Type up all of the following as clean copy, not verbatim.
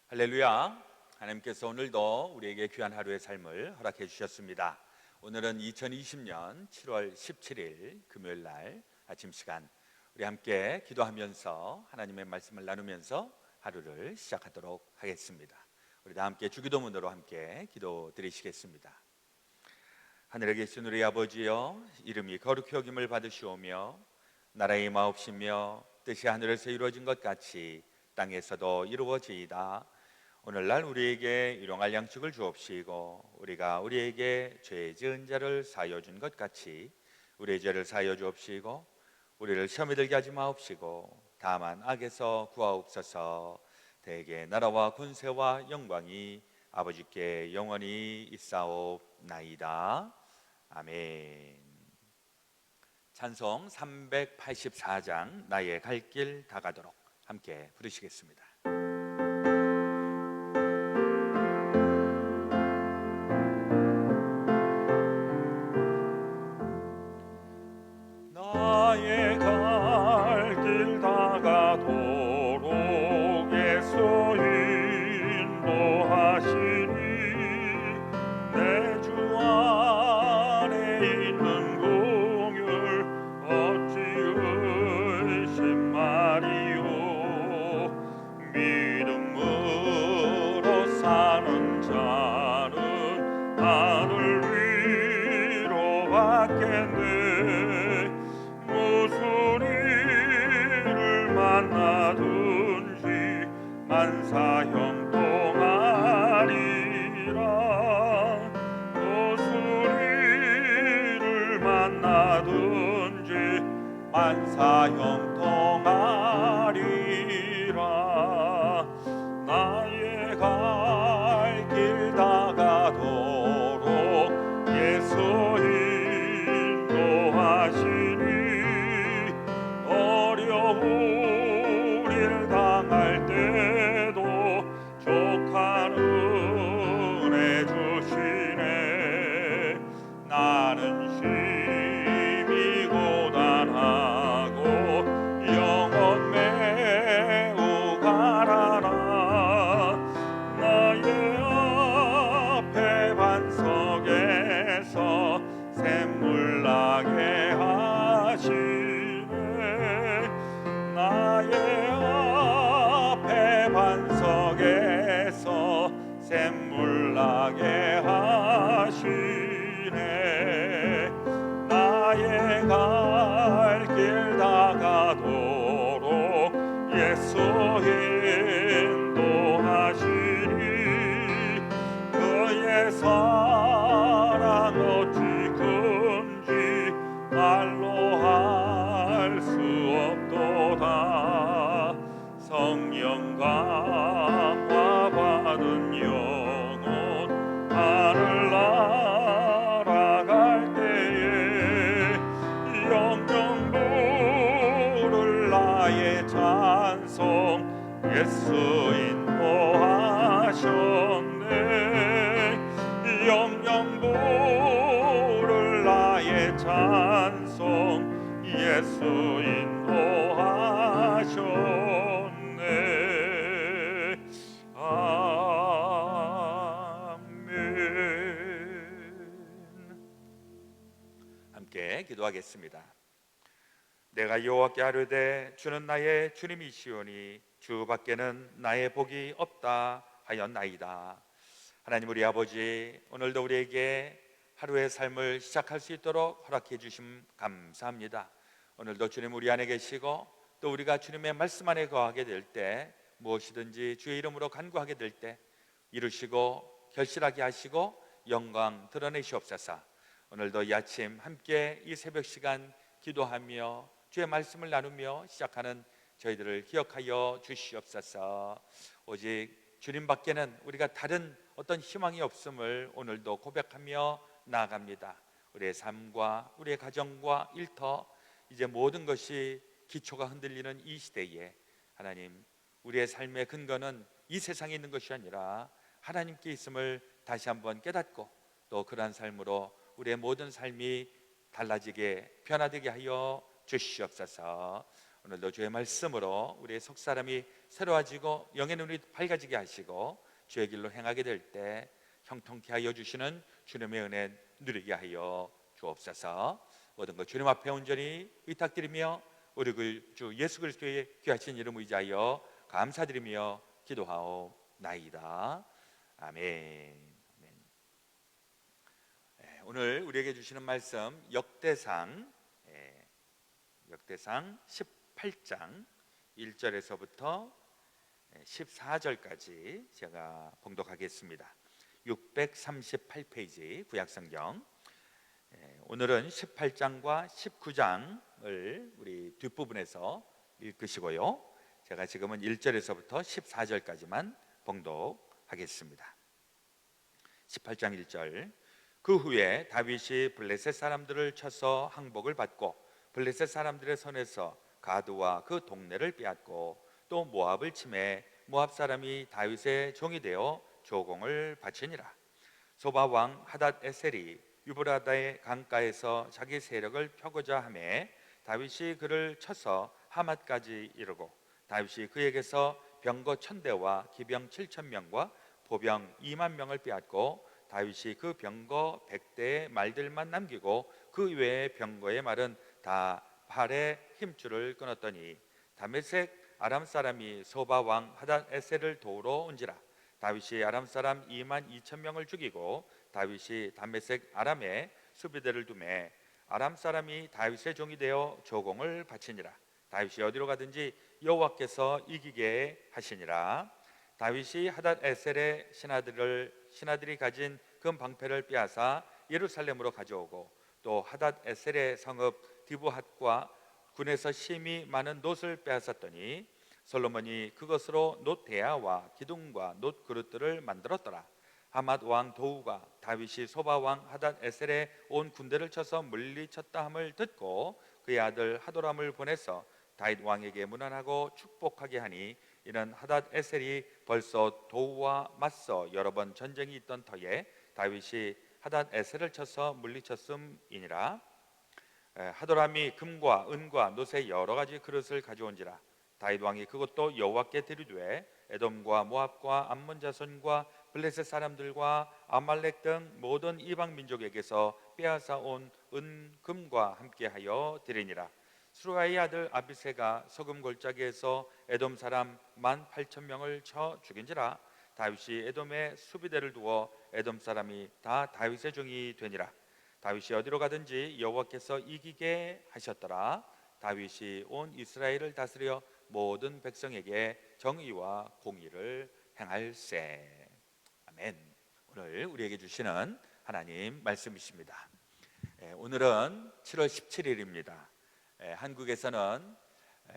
할렐루야. 하나님께서 오늘도 우리에게 귀한 하루의 삶을 허락해 주셨습니다. 오늘은 2020년 7월 17일 금요일 날 아침 시간, 우리 함께 기도하면서 하나님의 말씀을 나누면서 하루를 시작하도록 하겠습니다. 우리 다 함께 주기도문으로 함께 기도드리시겠습니다. 하늘에 계신 우리 아버지여, 이름이 거룩히 여김을 받으시오며 나라의 마옵시며 뜻이 하늘에서 이루어진 것 같이 땅에서도 이루어지이다. 오늘날 우리에게 일용할 양식을 주옵시고 우리가 우리에게 죄 지은 자를 사하여 준 것 같이 우리의 죄를 사하여 주옵시고 우리를 시험에 들게 하지 마옵시고 다만 악에서 구하옵소서. 대개 나라와 권세와 영광이 아버지께 영원히 있사옵나이다. 아멘. 찬송 384장 나의 갈 길 다가도록 함께 부르시겠습니다. 나의 갈 길 다가도록 예수 인도하시니 내 주 안에 있는 공율 어찌 의심하리요. 믿음으로 사는 자는 하늘 위로 받겠네. 무슨 일을 만나든지 만사형통하리라. 무슨 일을 만나든지 만사형통하리라. 나의 갈 길 다가도록 예수 인도하시니 어려운 일 당할 때도 족한 은혜 주시네. 나는 심히 고단하고 영혼 매우 가라나. 나의 앞에 반석에서 샘물 나게 하시네. 나의 앞에 반석에서 샘물 나게 하시네. 나의 갈 길 다가도록 예수 인도하시니 그의 사랑 어찌 큰지 말로 할 예수 인도하셨네. 영영 부를 나의 찬송 예수 인도하셨네. 아멘. 함께 기도하겠습니다. 내가 여호와께 아뢰되 주는 나의 주님이시오니 주밖에는 나의 복이 없다 하였나이다. 하나님 우리 아버지, 오늘도 우리에게 하루의 삶을 시작할 수 있도록 허락해 주심 감사합니다. 오늘도 주님 우리 안에 계시고 또 우리가 주님의 말씀 안에 거하게 될 때 무엇이든지 주의 이름으로 간구하게 될 때 이루시고 결실하게 하시고 영광 드러내시옵소서. 오늘도 이 아침 함께 이 새벽 시간 기도하며 주의 말씀을 나누며 시작하는 저희들을 기억하여 주시옵소서. 오직 주님밖에는 우리가 다른 어떤 희망이 없음을 오늘도 고백하며 나아갑니다. 우리의 삶과 우리의 가정과 일터, 이제 모든 것이 기초가 흔들리는 이 시대에 하나님, 우리의 삶의 근거는 이 세상에 있는 것이 아니라 하나님께 있음을 다시 한번 깨닫고 또 그러한 삶으로 우리의 모든 삶이 달라지게 변화되게 하여 주시옵소서. 오늘도 주의 말씀으로 우리의 속사람이 새로워지고 영의 눈이 밝아지게 하시고 주의 길로 행하게 될 때 형통케 하여 주시는 주님의 은혜 누리게 하여 주옵소서. 모든 것 주님 앞에 온전히 의탁드리며 우리 주 예수 그리스도의 귀하신 이름 의지하여 감사드리며 기도하옵나이다. 아멘. 오늘 우리에게 주시는 말씀 역대상 18장 1절에서부터 14절까지 제가 봉독하겠습니다. 638페이지 구약성경. 오늘은 18장과 19장을 우리 뒷부분에서 읽으시고요, 제가 지금은 1절에서부터 14절까지만 봉독하겠습니다. 18장 1절. 그 후에 다윗이 블레셋 사람들을 쳐서 항복을 받고 블레셋 사람들의 손에서 가드와 그 동네를 빼앗고 또 모압을 치매 모압 사람이 다윗의 종이 되어 조공을 바치니라. 소바 왕 하닷 에셀이 유브라다의 강가에서 자기 세력을 펴고자 하매 다윗이 그를 쳐서 하맛까지 이르고 다윗이 그에게서 병거 1000대와 기병 7000명과 보병 20000명을 빼앗고 다윗이 그 병거 100대의 말들만 남기고 그 외의 병거의 말은 다 팔의 힘줄을 끊었더니 다메섹 아람 사람이 소바 왕 하닷 에셀을 도우러 온지라. 다윗이 아람 사람 22000명을 죽이고 다윗이 다메섹 아람에 수비대를 두매 아람 사람이 다윗의 종이 되어 조공을 바치니라. 다윗이 어디로 가든지 여호와께서 이기게 하시니라. 다윗이 하닷 에셀의 신하들이 가진 금 방패를 빼앗아 예루살렘으로 가져오고 또 하닷 에셀의 성읍 디브핫과 군에서 심히 많은 놋을 빼앗았더니 솔로몬이 그것으로 놋 대야와 기둥과 놋 그릇들을 만들었더라. 하맛 왕 도우가 다윗이 소바 왕 하닷 에셀의 온 군대를 쳐서 물리쳤다 함을 듣고 그의 아들 하도람을 보내서 다윗 왕에게 문안하고 축복하게 하니 이는 하닷 에셀이 벌써 도우와 맞서 여러 번 전쟁이 있던 터에 다윗이 하닷 에셀을 쳐서 물리쳤음이니라. 하도람이 금과 은과 놋의 여러 가지 그릇을 가져온지라. 다윗 왕이 그것도 여호와께 드리되 에돔과 모압과 암몬 자손과 블레셋 사람들과 아말렉 등 모든 이방 민족에게서 빼앗아 온 은금과 함께하여 드리니라. 수루아의 아들 아비새가 소금 골짜기에서 에돔 사람 18,000명을 쳐 죽인지라. 다윗이 에돔에 수비대를 두어 에돔 사람이 다 다윗의 종이 되니라. 다윗이 어디로 가든지 여호와께서 이기게 하셨더라. 다윗이 온 이스라엘을 다스려 모든 백성에게 정의와 공의를 행할세. 아멘. 오늘 우리에게 주시는 하나님 말씀이십니다. 오늘은 7월 17일입니다. 한국에서는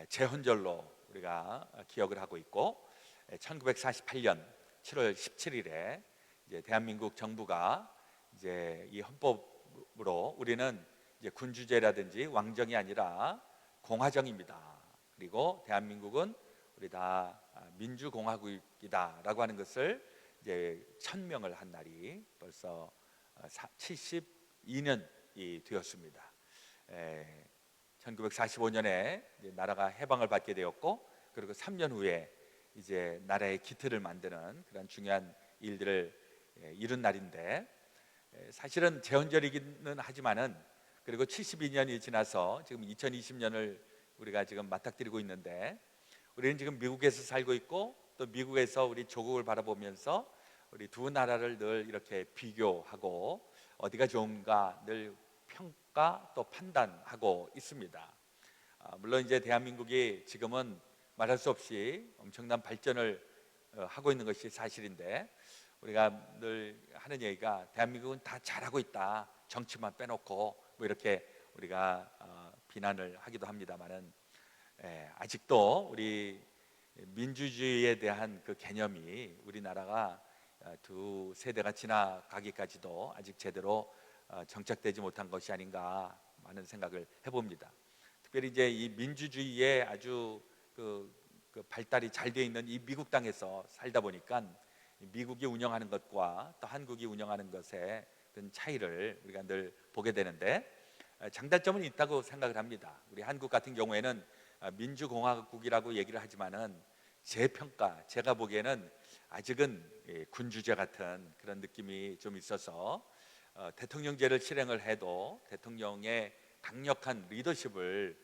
제헌절로 우리가 기억을 하고 있고 1948년 7월 17일에 이제 대한민국 정부가 이제 이 헌법으로 우리는 이제 군주제라든지 왕정이 아니라 공화정입니다. 그리고 대한민국은 우리 다 민주공화국이다라고 하는 것을 이제 천명을 한 날이 벌써 72년이 되었습니다. 1945년에 나라가 해방을 받게 되었고, 그리고 3년 후에 이제 나라의 기틀을 만드는 그런 중요한 일들을 이룬 날인데, 사실은 제헌절이기는 하지만은, 그리고 72년이 지나서 지금 2020년을 우리가 지금 맞닥뜨리고 있는데, 우리는 지금 미국에서 살고 있고, 또 미국에서 우리 조국을 바라보면서 우리 두 나라를 늘 이렇게 비교하고 어디가 좋은가 늘 평가 또 판단하고 있습니다. 물론 이제 대한민국이 지금은 말할 수 없이 엄청난 발전을 하고 있는 것이 사실인데, 우리가 늘 하는 얘기가 대한민국은 다 잘하고 있다, 정치만 빼놓고, 뭐 이렇게 우리가 비난을 하기도 합니다만은, 아직도 우리 민주주의에 대한 그 개념이 우리나라가 두 세대가 지나가기까지도 아직 제대로 정착되지 못한 것이 아닌가 하는 생각을 해봅니다. 특별히 이제 이 민주주의에 아주 그 발달이 잘 되어 있는 이 미국 땅에서 살다 보니까 미국이 운영하는 것과 또 한국이 운영하는 것의 그 차이를 우리가 늘 보게 되는데, 장단점은 있다고 생각을 합니다. 우리 한국 같은 경우에는 민주공화국이라고 얘기를 하지만은 제 평가, 제가 보기에는 아직은 군주제 같은 그런 느낌이 좀 있어서 대통령제를 실행을 해도 대통령의 강력한 리더십을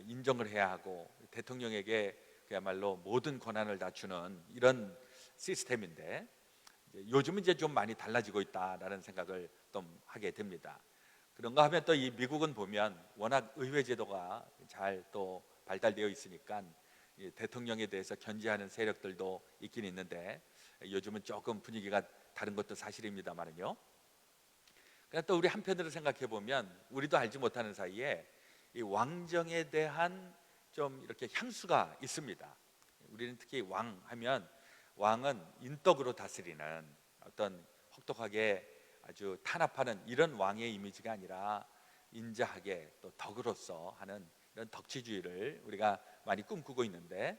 인정을 해야 하고, 대통령에게 그야말로 모든 권한을 다 주는 이런 시스템인데, 요즘은 이제 좀 많이 달라지고 있다라는 생각을 좀 하게 됩니다. 그런가 하면 또 이 미국은 보면 워낙 의회 제도가 잘 또 발달되어 있으니까 대통령에 대해서 견제하는 세력들도 있긴 있는데, 요즘은 조금 분위기가 다른 것도 사실입니다만은요. 그러나 또 우리 한편으로 생각해 보면 우리도 알지 못하는 사이에 이 왕정에 대한 좀 이렇게 향수가 있습니다. 우리는 특히 왕 하면, 왕은 인덕으로 다스리는 어떤 혹독하게 아주 탄압하는 이런 왕의 이미지가 아니라 인자하게 또 덕으로서 하는 이런 덕치주의를 우리가 많이 꿈꾸고 있는데,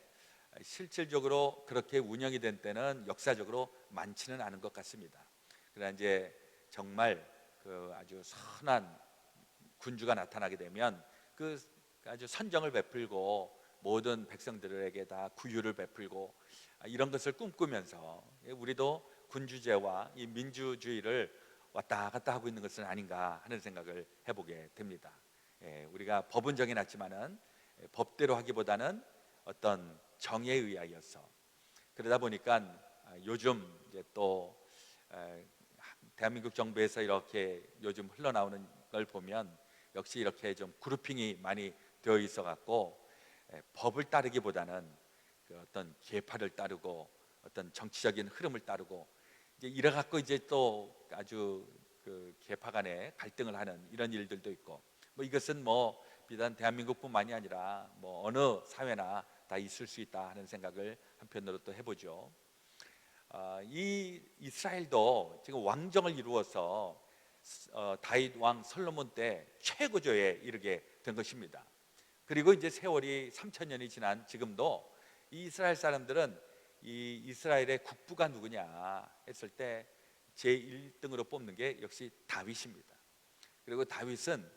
실질적으로 그렇게 운영이 된 때는 역사적으로 많지는 않은 것 같습니다. 그러나 이제 정말 그 아주 선한 군주가 나타나게 되면 그 아주 선정을 베풀고 모든 백성들에게 다 구유를 베풀고 이런 것을 꿈꾸면서 우리도 군주제와 이 민주주의를 왔다 갔다 하고 있는 것은 아닌가 하는 생각을 해보게 됩니다. 우리가 법은 정해놨지만은 법대로 하기보다는 어떤 정에 의하여서, 그러다 보니까 요즘 이제 또 대한민국 정부에서 이렇게 요즘 흘러나오는 걸 보면 역시 이렇게 좀 그룹핑이 많이 되어 있어 갖고 법을 따르기보다는 그 어떤 계파를 따르고 어떤 정치적인 흐름을 따르고 이제 이래 갖고 이제 또 아주 그 계파 간에 갈등을 하는 이런 일들도 있고, 뭐 이것은 뭐 비단 대한민국뿐만이 아니라 뭐 어느 사회나 다 있을 수 있다 하는 생각을 한편으로 또 해보죠. 이 이스라엘도 지금 왕정을 이루어서 다윗 왕 솔로몬 때 최고조에 이르게 된 것입니다. 그리고 이제 세월이 3,000년이 지난 지금도 이 이스라엘 사람들은 이 이스라엘의 국부가 누구냐 했을 때 제1등으로 뽑는 게 역시 다윗입니다. 그리고 다윗은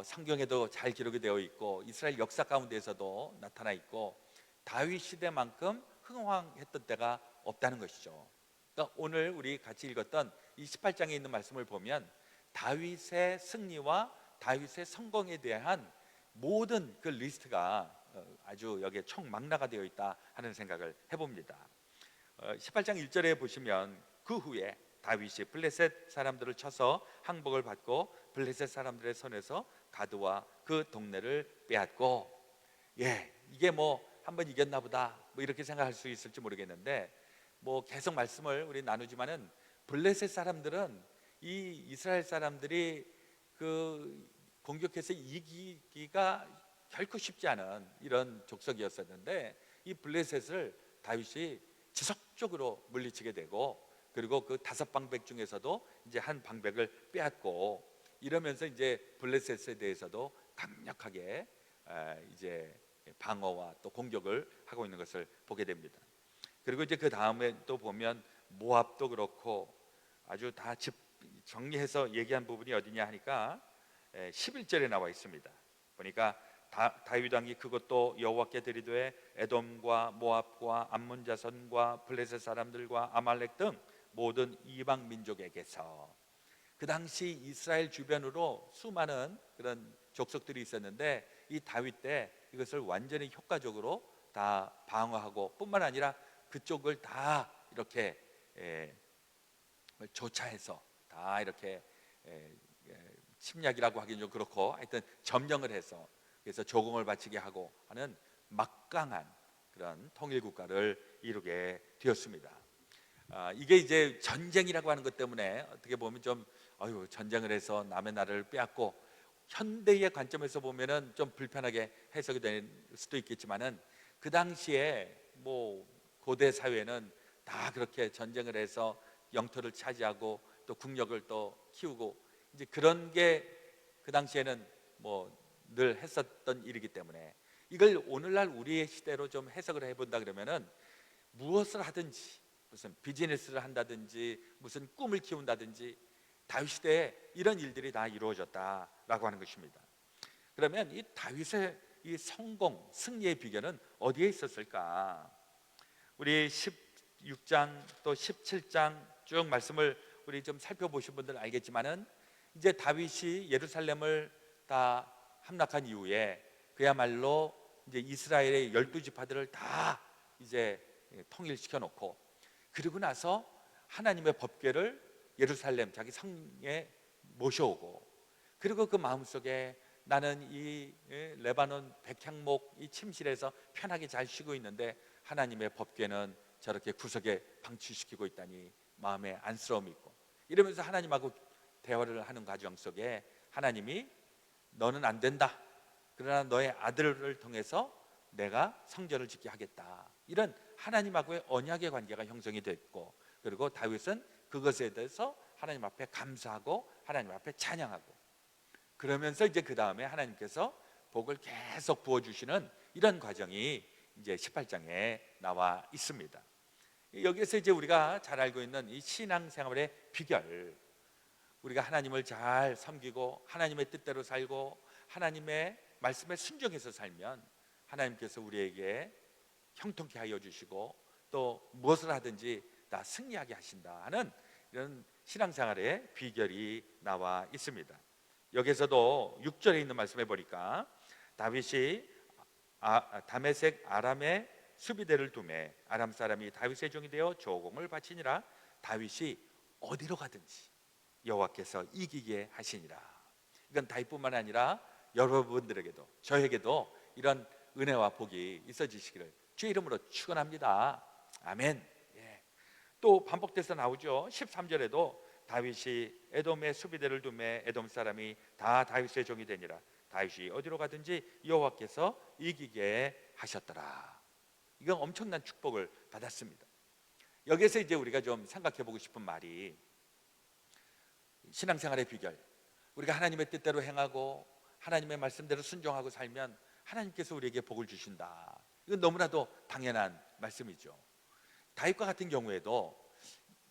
성경에도 잘 기록이 되어 있고 이스라엘 역사 가운데에서도 나타나 있고, 다윗 시대만큼 흥황했던 때가 없다는 것이죠. 그러니까 오늘 우리 같이 읽었던 이 18장에 있는 말씀을 보면 다윗의 승리와 다윗의 성공에 대한 모든 그 리스트가 아주 여기에 총망라가 되어 있다 하는 생각을 해봅니다. 18장 1절에 보시면 그 후에 다윗이 블레셋 사람들을 쳐서 항복을 받고 블레셋 사람들의 손에서 가드와 그 동네를 빼앗고, 이게 뭐 한번 이겼나 보다 뭐 이렇게 생각할 수 있을지 모르겠는데, 뭐 계속 말씀을 우리 나누지만은 블레셋 사람들은 이 이스라엘 사람들이 그 공격해서 이기기가 결코 쉽지 않은 이런 족속이었었는데, 이 블레셋을 다윗이 지속적으로 물리치게 되고, 그리고 그 5방백 중에서도 이제 한 방백을 빼앗고, 이러면서 이제 블레셋에 대해서도 강력하게 이제 방어와 또 공격을 하고 있는 것을 보게 됩니다. 그리고 이제 그 다음에 또 보면 모압도 그렇고 아주 다 정리해서 얘기한 부분이 어디냐 하니까 11절에 나와 있습니다. 보니까 다윗 왕이 그것도 여호와께 드리되 에돔과 모압과 암몬 자손과 블레셋 사람들과 아말렉 등 모든 이방 민족에게서, 그 당시 이스라엘 주변으로 수많은 그런 족속들이 있었는데 이 다윗 때 이것을 완전히 효과적으로 다 방어하고 뿐만 아니라 그쪽을 다 이렇게 조차해서 다 이렇게 침략이라고 하기는 좀 그렇고 하여튼 점령을 해서 그래서 조공을 바치게 하고 하는 막강한 그런 통일 국가를 이루게 되었습니다. 이게 이제 전쟁이라고 하는 것 때문에 어떻게 보면 좀 전쟁을 해서 남의 나라를 빼앗고, 현대의 관점에서 보면은 좀 불편하게 해석이 될 수도 있겠지만은 그 당시에 뭐 고대 사회는 다 그렇게 전쟁을 해서 영토를 차지하고 또 국력을 또 키우고 이제 그런 게 그 당시에는 뭐 늘 했었던 일이기 때문에 이걸 오늘날 우리의 시대로 좀 해석을 해본다 그러면은 무엇을 하든지 무슨 비즈니스를 한다든지 무슨 꿈을 키운다든지 다윗 시대에 이런 일들이 다 이루어졌다라고 하는 것입니다. 그러면 이 다윗의 이 성공, 승리의 비결은 어디에 있었을까? 우리 16장 또 17장 쭉 말씀을 우리 좀 살펴보신 분들 알겠지만은 이제 다윗이 예루살렘을 다 함락한 이후에 그야말로 이제 이스라엘의 12지파들을 다 이제 통일시켜 놓고, 그리고 나서 하나님의 법궤를 예루살렘 자기 성에 모셔오고, 그리고 그 마음속에 나는 이 레바논 백향목 이 침실에서 편하게 잘 쉬고 있는데 하나님의 법궤는 저렇게 구석에 방치시키고 있다니 마음에 안쓰러움이 있고, 이러면서 하나님하고 대화를 하는 과정 속에 하나님이 너는 안 된다, 그러나 너의 아들을 통해서 내가 성전을 짓게 하겠다, 이런 하나님하고의 언약의 관계가 형성이 됐고, 그리고 다윗은 그것에 대해서 하나님 앞에 감사하고 하나님 앞에 찬양하고, 그러면서 이제 그 다음에 하나님께서 복을 계속 부어주시는 이런 과정이 이제 18장에 나와 있습니다. 여기에서 이제 우리가 잘 알고 있는 이 신앙생활의 비결, 우리가 하나님을 잘 섬기고 하나님의 뜻대로 살고 하나님의 말씀에 순종해서 살면 하나님께서 우리에게 형통케 하여 주시고 또 무엇을 하든지 다 승리하게 하신다 하는 이런 신앙생활의 비결이 나와 있습니다. 여기서도 6절에 있는 말씀에 보니까 다윗이 다메섹 아람의 수비대를 두매 아람 사람이 다윗의 종이 되어 조공을 바치니라. 다윗이 어디로 가든지 여호와께서 이기게 하시니라. 이건 다윗뿐만 아니라 여러분들에게도 저에게도 이런 은혜와 복이 있어지시기를 주의 이름으로 축원합니다. 아멘. 또 반복돼서 나오죠. 13절에도 다윗이 에돔의 수비대를 두매 에돔 사람이 다 다윗의 종이 되니라. 다윗이 어디로 가든지 여호와께서 이기게 하셨더라. 이건 엄청난 축복을 받았습니다. 여기서 이제 우리가 좀 생각해 보고 싶은 말이, 신앙생활의 비결, 우리가 하나님의 뜻대로 행하고 하나님의 말씀대로 순종하고 살면 하나님께서 우리에게 복을 주신다. 이건 너무나도 당연한 말씀이죠. 다윗과 같은 경우에도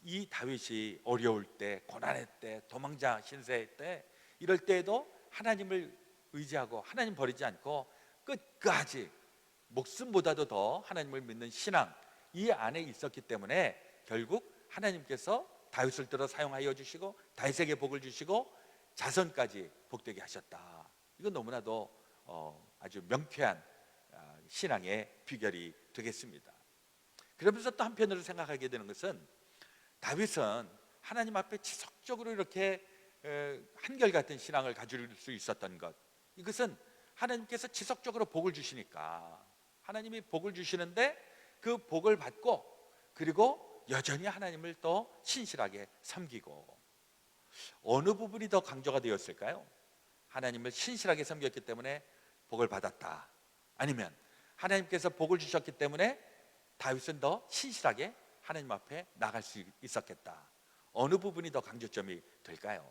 이 다윗이 어려울 때, 고난의 때, 도망자 신세의 때, 이럴 때에도 하나님을 의지하고 하나님 버리지 않고 끝까지 목숨보다도 더 하나님을 믿는 신앙, 이 안에 있었기 때문에 결국 하나님께서 다윗을 들어 사용하여 주시고 다윗에게 복을 주시고 자손까지 복되게 하셨다. 이건 너무나도 아주 명쾌한 신앙의 비결이 되겠습니다. 그러면서 또 한편으로 생각하게 되는 것은, 다윗은 하나님 앞에 지속적으로 이렇게 한결같은 신앙을 가질 수 있었던 것, 이것은 하나님께서 지속적으로 복을 주시니까, 하나님이 복을 주시는데 그 복을 받고 그리고 여전히 하나님을 또 신실하게 섬기고, 어느 부분이 더 강조가 되었을까요? 하나님을 신실하게 섬겼기 때문에 복을 받았다, 아니면 하나님께서 복을 주셨기 때문에 다윗은 더 신실하게 하나님 앞에 나갈 수 있었겠다, 어느 부분이 더 강조점이 될까요?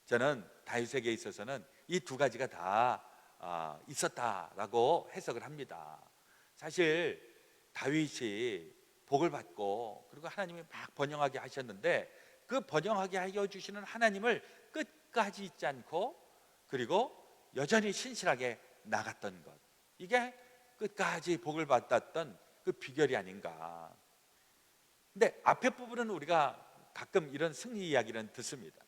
저는 다윗에게 있어서는 이 두 가지가 다 있었다라고 해석을 합니다. 사실 다윗이 복을 받고 그리고 하나님이 막 번영하게 하셨는데 그 번영하게 하여 주시는 하나님을 끝까지 잊지 않고 그리고 여전히 신실하게 나갔던 것, 이게 끝까지 복을 받았던 그 비결이 아닌가. 근데 앞에 부분은 우리가 가끔 이런 승리 이야기는 듣습니다.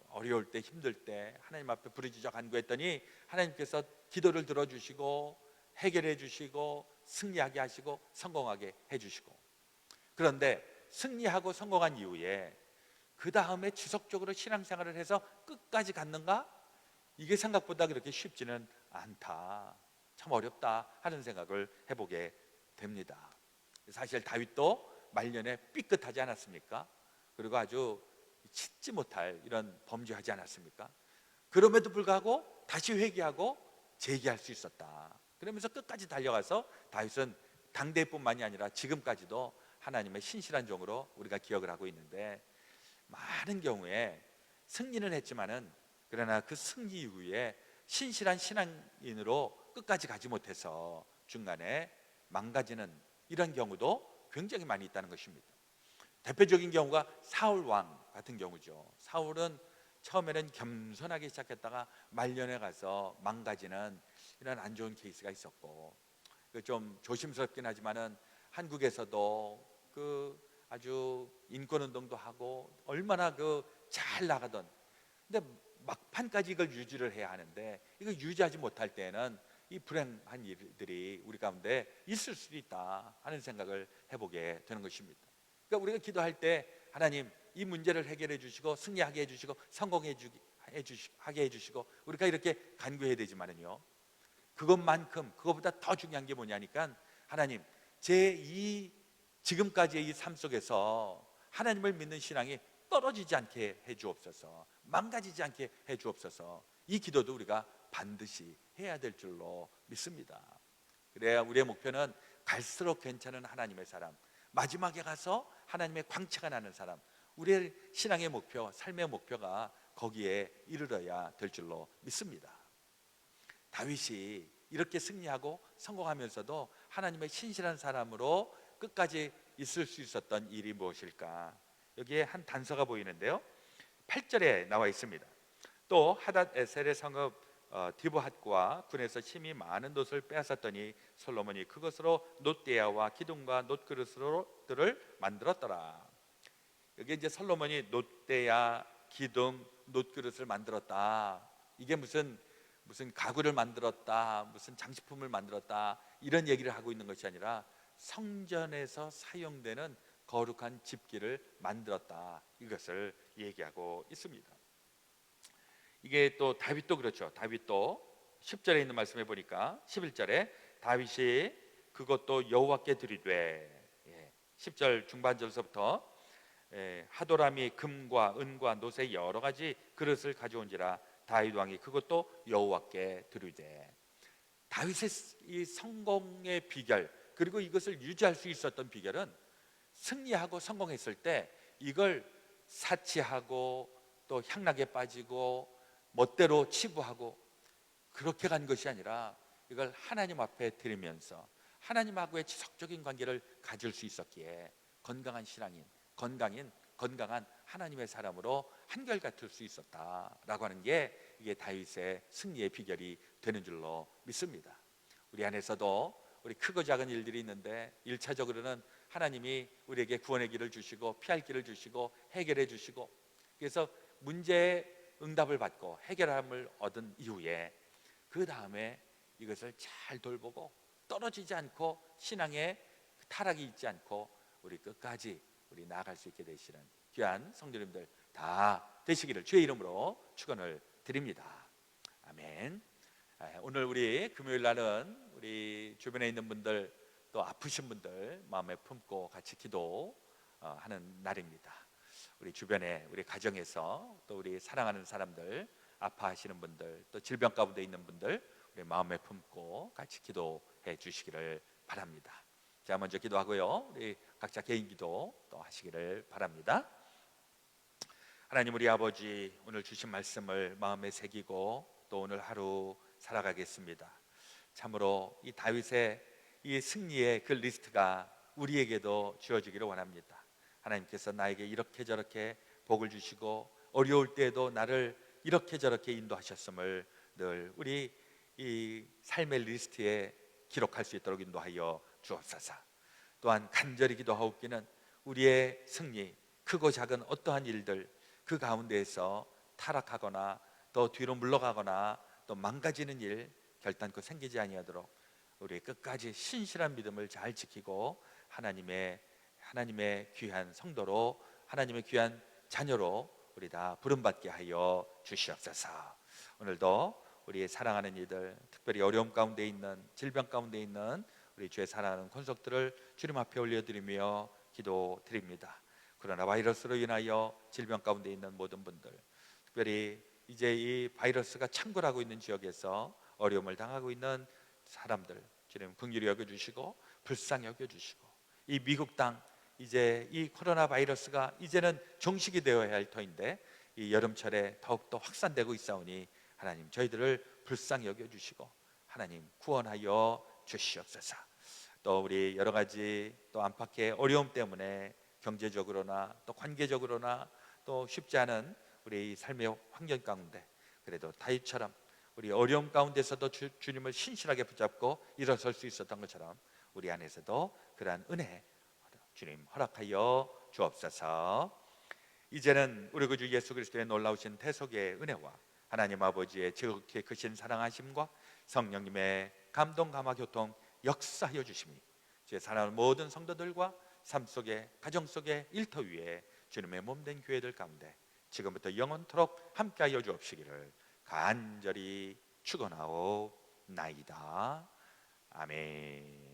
어려울 때 힘들 때 하나님 앞에 부르짖어 간구했더니 하나님께서 기도를 들어주시고 해결해 주시고 승리하게 하시고 성공하게 해주시고, 그런데 승리하고 성공한 이후에 그 다음에 지속적으로 신앙생활을 해서 끝까지 갔는가? 이게 생각보다 그렇게 쉽지는 않다, 참 어렵다 하는 생각을 해보게 됩니다. 사실 다윗도 말년에 삐끗하지 않았습니까? 그리고 아주 잊지 못할 이런 범죄하지 않았습니까? 그럼에도 불구하고 다시 회개하고 재기할 수 있었다. 그러면서 끝까지 달려가서 다윗은 당대뿐만이 아니라 지금까지도 하나님의 신실한 종으로 우리가 기억을 하고 있는데, 많은 경우에 승리는 했지만은 그러나 그 승리 이후에 신실한 신앙인으로 끝까지 가지 못해서 중간에 망가지는 이런 경우도 굉장히 많이 있다는 것입니다. 대표적인 경우가 사울 왕 같은 경우죠. 사울은 처음에는 겸손하게 시작했다가 말년에 가서 망가지는 이런 안 좋은 케이스가 있었고, 좀 조심스럽긴 하지만은 한국에서도 아주 인권운동도 하고 얼마나 잘 나가던, 근데 막판까지 이걸 유지를 해야 하는데 이걸 유지하지 못할 때에는 이 불행한 일들이 우리 가운데 있을 수도 있다 하는 생각을 해보게 되는 것입니다. 그러니까 우리가 기도할 때 하나님 이 문제를 해결해 주시고 승리하게 해주시고 하게 해주시고 우리가 이렇게 간구해야 되지만은요, 그것만큼 그것보다 더 중요한 게 뭐냐니까, 하나님 제 지금까지의 이 삶 속에서 하나님을 믿는 신앙이 떨어지지 않게 해주옵소서, 망가지지 않게 해주옵소서. 이 기도도 우리가 반드시 해야 될 줄로 믿습니다. 그래야 우리의 목표는 갈수록 괜찮은 하나님의 사람, 마지막에 가서 하나님의 광채가 나는 사람, 우리의 신앙의 목표, 삶의 목표가 거기에 이르러야 될 줄로 믿습니다. 다윗이 이렇게 승리하고 성공하면서도 하나님의 신실한 사람으로 끝까지 있을 수 있었던 일이 무엇일까? 여기에 한 단서가 보이는데요, 8절에 나와 있습니다. 또 하닷 에셀의 성읍 디브핫과 군에서 심히 많은 놋을 빼앗았더니 솔로몬이 그것으로 놋대야와 기둥과 놋그릇들을 만들었더라. 여기 이제 솔로몬이 놋대야, 기둥, 놋그릇을 만들었다. 이게 무슨 가구를 만들었다, 무슨 장식품을 만들었다 이런 얘기를 하고 있는 것이 아니라 성전에서 사용되는 거룩한 집기를 만들었다, 이것을 얘기하고 있습니다. 이게 또 다윗도 그렇죠. 다윗도 10절에 있는 말씀에 보니까 11절에 다윗이 그것도 여호와께 드리되, 10절 중반절서부터 하도람이 금과 은과 놋의 여러 가지 그릇을 가져온지라 다윗 왕이 그것도 여호와께 드리되. 다윗의 이 성공의 비결, 그리고 이것을 유지할 수 있었던 비결은 승리하고 성공했을 때 이걸 사치하고 또 향락에 빠지고 멋대로 치부하고 그렇게 간 것이 아니라 이걸 하나님 앞에 드리면서 하나님하고의 지속적인 관계를 가질 수 있었기에 건강한 신앙인, 건강한 하나님의 사람으로 한결같을 수 있었다라고 하는 게 이게 다윗의 승리의 비결이 되는 줄로 믿습니다. 우리 안에서도 우리 크고 작은 일들이 있는데 1차적으로는 하나님이 우리에게 구원의 길을 주시고 피할 길을 주시고 해결해 주시고, 그래서 문제의 응답을 받고 해결함을 얻은 이후에 그 다음에 이것을 잘 돌보고 떨어지지 않고 신앙에 타락이 있지 않고 우리 끝까지 우리 나아갈 수 있게 되시는 귀한 성도님들 다 되시기를 주의 이름으로 축원을 드립니다. 아멘. 오늘 우리 금요일 날은 우리 주변에 있는 분들 또 아프신 분들 마음에 품고 같이 기도하는 날입니다. 우리 주변에 우리 가정에서 또 우리 사랑하는 사람들, 아파하시는 분들, 또 질병 가운데 있는 분들 우리 마음에 품고 같이 기도해 주시기를 바랍니다. 자, 먼저 기도하고요, 우리 각자 개인 기도 또 하시기를 바랍니다. 하나님 우리 아버지, 오늘 주신 말씀을 마음에 새기고 또 오늘 하루 살아가겠습니다. 참으로 이 다윗의 이 승리의 그 리스트가 우리에게도 주어지기를 원합니다. 하나님께서 나에게 이렇게 저렇게 복을 주시고 어려울 때에도 나를 이렇게 저렇게 인도하셨음을 늘 우리 이 삶의 리스트에 기록할 수 있도록 인도하여 주옵소서. 또한 간절히 기도하옵기는 우리의 승리, 크고 작은 어떠한 일들 그 가운데에서 타락하거나 또 뒤로 물러가거나 또 망가지는 일 결단코 생기지 아니하도록 우리 끝까지 신실한 믿음을 잘 지키고 하나님의 귀한 성도로, 하나님의 귀한 자녀로 우리 다 부름받게 하여 주시옵소서. 오늘도 우리 사랑하는 이들, 특별히 어려움 가운데 있는, 질병 가운데 있는 우리 주의 사랑하는 권속들을 주님 앞에 올려드리며 기도드립니다. 코로나 바이러스로 인하여 질병 가운데 있는 모든 분들, 특별히 이제 이 바이러스가 창궐하고 있는 지역에서 어려움을 당하고 있는 사람들 주님 긍휼히 여겨주시고 불쌍히 여겨주시고, 이 미국 땅 이제 이 코로나 바이러스가 이제는 종식이 되어야 할 터인데 이 여름철에 더욱더 확산되고 있사오니 하나님 저희들을 불쌍히 여겨주시고 하나님 구원하여 주시옵소서. 또 우리 여러 가지 또 안팎의 어려움 때문에 경제적으로나 또 관계적으로나 또 쉽지 않은 우리 삶의 환경 가운데 그래도 다윗처럼 우리 어려움 가운데서도 주님을 신실하게 붙잡고 일어설 수 있었던 것처럼 우리 안에서도 그러한 은혜 주님 허락하여 주옵소서. 이제는 우리 구주 예수 그리스도의 놀라우신 대속의 은혜와 하나님 아버지의 지극히 크신 사랑하심과 성령님의 감동 감화 교통 역사하여 주심이 제 사랑하는 모든 성도들과 삶 속에 가정 속에 일터 위에 주님의 몸된 교회들 가운데 지금부터 영원토록 함께하여 주옵시기를 간절히 축원하옵나이다. 아멘.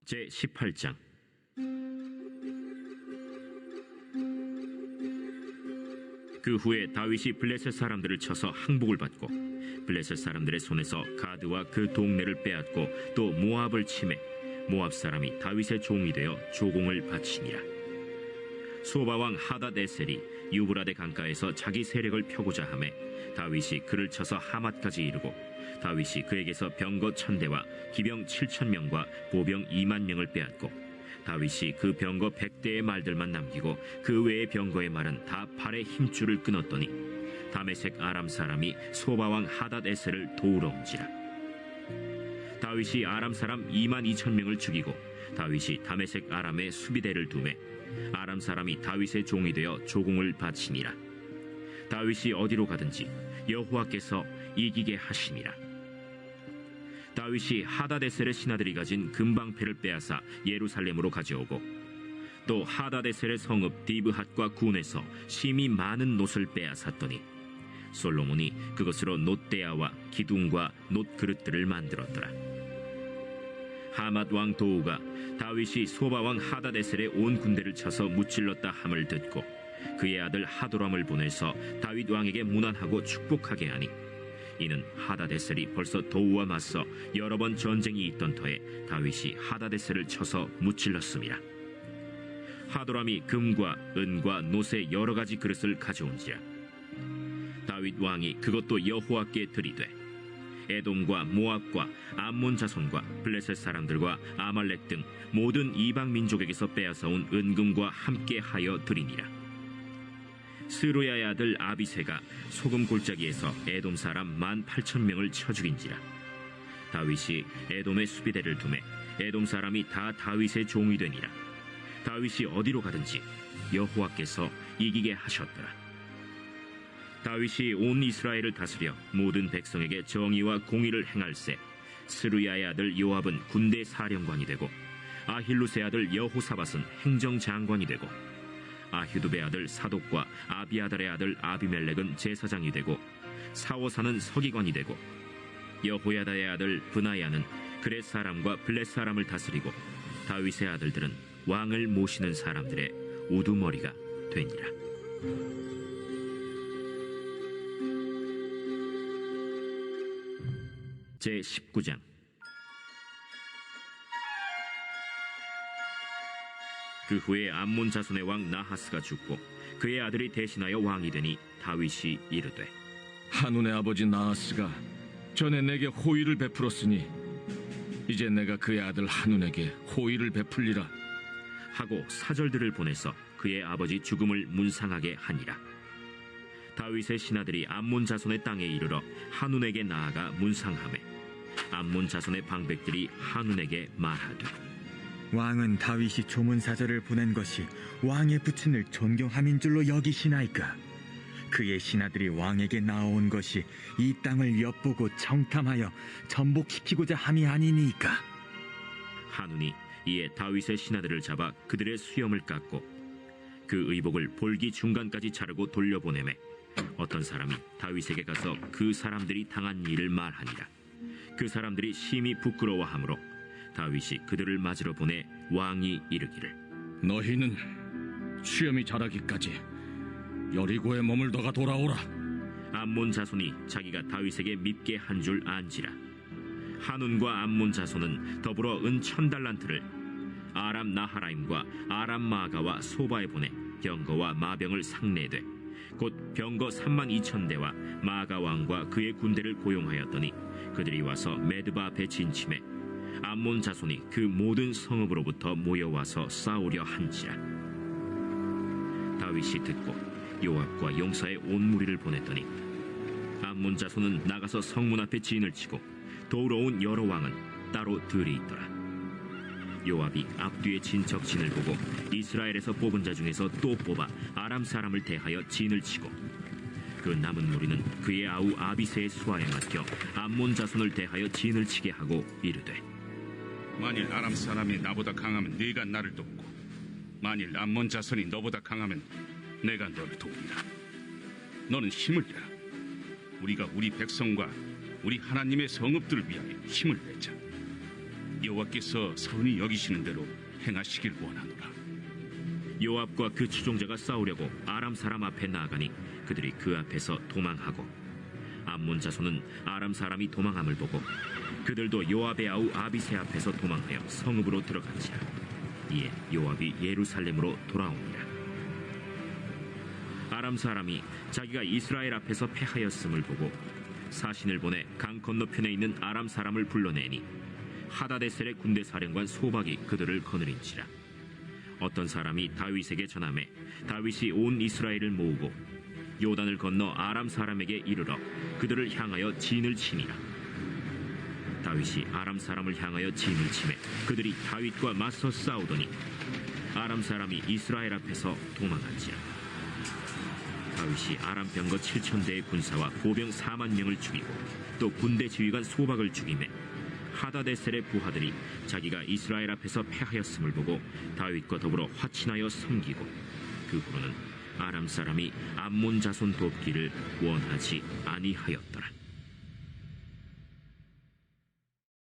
제18장. 그 후에 다윗이 블레셋 사람들을 쳐서 항복을 받고 블레셋 사람들의 손에서 가드와 그 동네를 빼앗고 또 모압을 치매 모압 사람이 다윗의 종이 되어 조공을 바치니라. 소바왕 하닷에셀이 유브라데 강가에서 자기 세력을 펴고자 하매 다윗이 그를 쳐서 하맛까지 이르고 다윗이 그에게서 병거 1000대와 기병 7000명과 보병 20000명을 빼앗고 다윗이 그 병거 100대의 말들만 남기고 그 외의 병거의 말은 다 팔의 힘줄을 끊었더니 다메섹 아람 사람이 소바왕 하닷에셀을 도우러 온지라. 다윗이 아람 사람 22000명을 죽이고 다윗이 다메섹 아람에 수비대를 두매 아람 사람이 다윗의 종이 되어 조공을 바치니라. 다윗이 어디로 가든지 여호와께서 이기게 하시니라. 다윗이 하닷에셀의 신하들이 가진 금방패를 빼앗아 예루살렘으로 가져오고 또 하닷에셀의 성읍 디브핫과 군에서 심히 많은 놋을 빼앗았더니 솔로몬이 그것으로 놋대야와 기둥과 놋그릇들을 만들었더라. 하맛 왕 도우가 다윗이 소바 왕 하닷에셀의 온 군대를 쳐서 무찔렀다 함을 듣고 그의 아들 하도람을 보내서 다윗 왕에게 문안하고 축복하게 하니 이는 하닷에셀이 벌써 도우와 맞서 여러 번 전쟁이 있던 터에 다윗이 하닷에셀을 쳐서 무찔렀음이라. 하도람이 금과 은과 놋의 여러 가지 그릇을 가져온지라. 다윗 왕이 그것도 여호와께 드리되 에돔과 모압과 암몬 자손과 블레셋 사람들과 아말렉 등 모든 이방 민족에게서 빼앗아온 은금과 함께 하여 드리니라. 스루야의 아들 아비새가 소금 골짜기에서 에돔 사람 18,000명을 쳐 죽인지라. 다윗이 에돔의 수비대를 두매 에돔 사람이 다 다윗의 종이 되니라. 다윗이 어디로 가든지 여호와께서 이기게 하셨더라. 다윗이 온 이스라엘을 다스려 모든 백성에게 정의와 공의를 행할세 스루야의 아들 요압은 군대 사령관이 되고 아힐루스의 아들 여호사밧은 행정장관이 되고 아휴두베의 아들 사독과 아비아달의 아들 아비멜렉은 제사장이 되고 사오사는 서기관이 되고 여호야다의 아들 브나야는 그렛 사람과 블렛 사람을 다스리고 다윗의 아들들은 왕을 모시는 사람들의 우두머리가 되니라. 제19장. 그 후에 암몬 자손의 왕 나하스가 죽고 그의 아들이 대신하여 왕이 되니 다윗이 이르되 한운의 아버지 나하스가 전에 내게 호의를 베풀었으니 이제 내가 그의 아들 한운에게 호의를 베풀리라 하고 사절들을 보내서 그의 아버지 죽음을 문상하게 하니라. 다윗의 신하들이 암몬 자손의 땅에 이르러 한운에게 나아가 문상하매 암몬 자손의 방백들이 한운에게 말하되 왕은 다윗이 조문사절을 보낸 것이 왕의 부친을 존경함인 줄로 여기시나이까? 그의 신하들이 왕에게 나온 것이 이 땅을 엿보고 청탐하여 전복시키고자 함이 아니니까? 한운이 이에 다윗의 신하들을 잡아 그들의 수염을 깎고 그 의복을 볼기 중간까지 자르고 돌려보내매 어떤 사람이 다윗에게 가서 그 사람들이 당한 일을 말하니라. 그 사람들이 심히 부끄러워하므로 다윗이 그들을 맞으러 보내 왕이 이르기를 너희는 수염이 자라기까지 여리고에 머물다가 돌아오라. 암몬 자손이 자기가 다윗에게 밉게 한 줄 안지라. 한운과 암몬 자손은 더불어 은 1000달란트를 아람 나하라임과 아람 마가와 소바에 보내 병거와 마병을 상례되 곧 병거 32,000대와 마가 왕과 그의 군대를 고용하였더니 그들이 와서 메드바 앞에 진침해 암몬 자손이 그 모든 성읍으로부터 모여와서 싸우려 한지라. 다윗이 듣고 요압과 용사의 온 무리를 보냈더니 암몬 자손은 나가서 성문 앞에 진을 치고 도우러 온 여러 왕은 따로 들이 있더라. 요압이 앞뒤에 진 적진을 보고 이스라엘에서 뽑은 자 중에서 또 뽑아 아람 사람을 대하여 진을 치고 그 남은 무리는 그의 아우 아비새의 수하에 맡겨 암몬 자손을 대하여 진을 치게 하고 이르되 만일 아람 사람이 나보다 강하면 네가 나를 돕고 만일 암몬 자손이 너보다 강하면 내가 너를 돕리라. 너는 힘을 내라. 우리가 우리 백성과 우리 하나님의 성읍들을 위하여 힘을 내자. 여호와께서 선히 여기시는 대로 행하시길 원하노라. 요압과 그 추종자가 싸우려고 아람 사람 앞에 나아가니 그들이 그 앞에서 도망하고 암몬 자손은 아람 사람이 도망함을 보고 그들도 요압의 아우 아비새 앞에서 도망하여 성읍으로 들어간지라. 이에 요압이 예루살렘으로 돌아오니라. 아람 사람이 자기가 이스라엘 앞에서 패하였음을 보고 사신을 보내 강 건너편에 있는 아람 사람을 불러내니 하다데셀의 군대 사령관 소박이 그들을 거느린지라. 어떤 사람이 다윗에게 전하매 다윗이 온 이스라엘을 모으고 요단을 건너 아람 사람에게 이르러 그들을 향하여 진을 치니라. 다윗이 아람 사람을 향하여 진을 치매 그들이 다윗과 맞서 싸우더니 아람 사람이 이스라엘 앞에서 도망한지라. 다윗이 아람 병거 7,000대의 군사와 보병 4만 명을 죽이고 또 군대 지휘관 소박을 죽이매 하다데셀의 부하들이 자기가 이스라엘 앞에서 패하였음을 보고 다윗과 더불어 화친하여 섬기고 그 후로는 아람 사람이 암몬 자손 돕기를 원하지 아니하였더라.